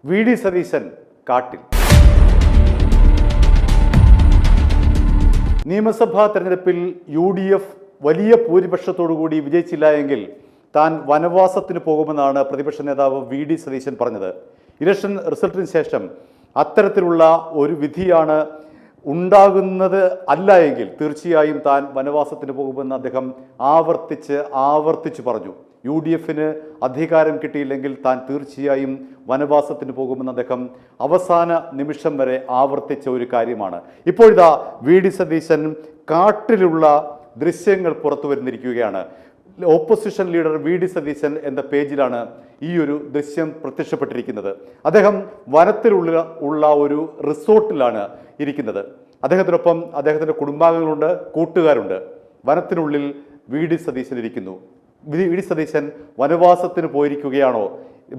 VD. Satheesan കാട്ടിൽ. നിയമസഭാ തെരഞ്ഞെടുപ്പിൽ UDF വലിയ ഭൂരിപക്ഷത്തോടുകൂടി വിജയിച്ചില്ല എങ്കിൽ താൻ വനവാസത്തിന് പോകുമെന്നാണ് പ്രതിപക്ഷ നേതാവ് വി.ഡി. സതീശൻ പറഞ്ഞത്. ഇലക്ഷൻ റിസൾട്ടിന് ശേഷം അത്തരത്തിലുള്ള ഒരു വിധിയാണ് ഉണ്ടാകുന്നത് അല്ല എങ്കിൽ തീർച്ചയായും താൻ വനവാസത്തിന് പോകുമെന്ന് അദ്ദേഹം ആവർത്തിച്ച് പറഞ്ഞു. UDFന് അധികാരം കിട്ടിയില്ലെങ്കിൽ താൻ തീർച്ചയായും വനവാസത്തിന് പോകുമെന്ന് അദ്ദേഹം അവസാന നിമിഷം വരെ ആവർത്തിച്ച ഒരു കാര്യമാണ്. ഇപ്പോഴിതാ വി.ഡി. സതീശൻ കാട്ടിലുള്ള ദൃശ്യങ്ങൾ പുറത്തു വരുന്നിരിക്കുകയാണ്. Opposition leader VD. സതീശൻ എന്ന പേജിലാണ് ഈ ഒരു ദൃശ്യം പ്രത്യക്ഷപ്പെട്ടിരിക്കുന്നത്. അദ്ദേഹം വനത്തിലുള്ള ഒരു റിസോർട്ടിലാണ് ഇരിക്കുന്നത്. അദ്ദേഹത്തിനൊപ്പം അദ്ദേഹത്തിൻ്റെ കുടുംബാംഗങ്ങളുണ്ട്, കൂട്ടുകാരുണ്ട്. വനത്തിനുള്ളിൽ വി.ഡി. സതീശൻ ഇരിക്കുന്നു. വി.ഡി. സതീശൻ വനവാസത്തിന് പോയിരിക്കുകയാണോ?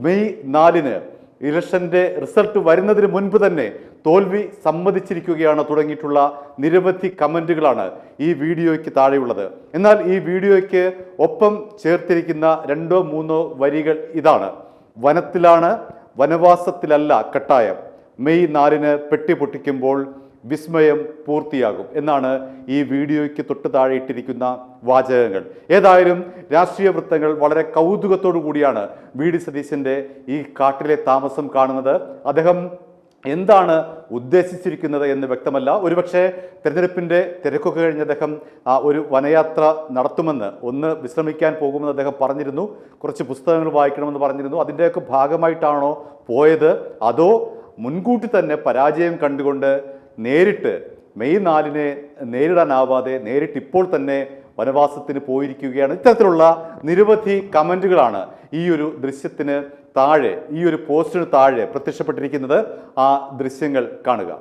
മെയ് 4 ഇലക്ഷൻ്റെ റിസൾട്ട് വരുന്നതിന് മുൻപ് തന്നെ തോൽവി സമ്മതിച്ചിരിക്കുകയാണ് തുടങ്ങിയിട്ടുള്ള നിരവധി കമൻറ്റുകളാണ് ഈ വീഡിയോയ്ക്ക് താഴെയുള്ളത്. എന്നാൽ ഈ വീഡിയോയ്ക്ക് ഒപ്പം ചേർത്തിരിക്കുന്ന 2-3 വരികൾ ഇതാണ്: വനത്തിലാണ്, വനവാസത്തിലല്ല കട്ടായം. മെയ് 4 പെട്ടി പൊട്ടിക്കുമ്പോൾ വിസ്മയം പൂർത്തിയാകും എന്നാണ് ഈ വീഡിയോയ്ക്ക് തൊട്ട് താഴെ ഇട്ടിരിക്കുന്ന വാചകങ്ങൾ. ഏതായാലും രാഷ്ട്രീയ വൃത്തങ്ങൾ വളരെ കൗതുകത്തോടു കൂടിയാണ് വി.ഡി. സതീശൻ്റെ ഈ കാട്ടിലെ താമസം കാണുന്നത്. അദ്ദേഹം എന്താണ് ഉദ്ദേശിച്ചിരിക്കുന്നത് എന്ന് വ്യക്തമല്ല. ഒരുപക്ഷെ തെരഞ്ഞെടുപ്പിൻ്റെ തിരക്കൊക്കെ കഴിഞ്ഞ് അദ്ദേഹം ഒരു വനയാത്ര നടത്തുമെന്ന്, ഒന്ന് വിശ്രമിക്കാൻ പോകുമെന്ന് അദ്ദേഹം പറഞ്ഞിരുന്നു. കുറച്ച് പുസ്തകങ്ങൾ വായിക്കണമെന്ന് പറഞ്ഞിരുന്നു. അതിൻ്റെയൊക്കെ ഭാഗമായിട്ടാണോ പോയത്, അതോ മുൻകൂട്ടി തന്നെ പരാജയം കണ്ടുകൊണ്ട് നേരിട്ട് മെയ് 4 നേരിടാനാവാതെ നേരിട്ട് ഇപ്പോൾ തന്നെ വനവാസത്തിന് പോയിരിക്കുകയാണ്? ഇത്തരത്തിലുള്ള നിരവധി കമൻറ്റുകളാണ് ഈ ഒരു ദൃശ്യത്തിന് താഴെ, ഈ ഒരു പോസ്റ്റിന് താഴെ പ്രത്യക്ഷപ്പെട്ടിരിക്കുന്നത്. ആ ദൃശ്യങ്ങൾ കാണുക.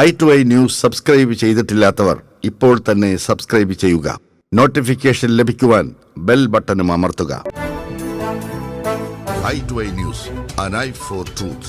i2i ന്യൂസ് സബ്സ്ക്രൈബ് ചെയ്തിട്ടില്ലാത്തവർ ഇപ്പോൾ തന്നെ സബ്സ്ക്രൈബ് ചെയ്യുക. നോട്ടിഫിക്കേഷൻ ലഭിക്കുവാൻ ബെൽ ബട്ടണും അമർത്തുക. i2i news, an eye for truth.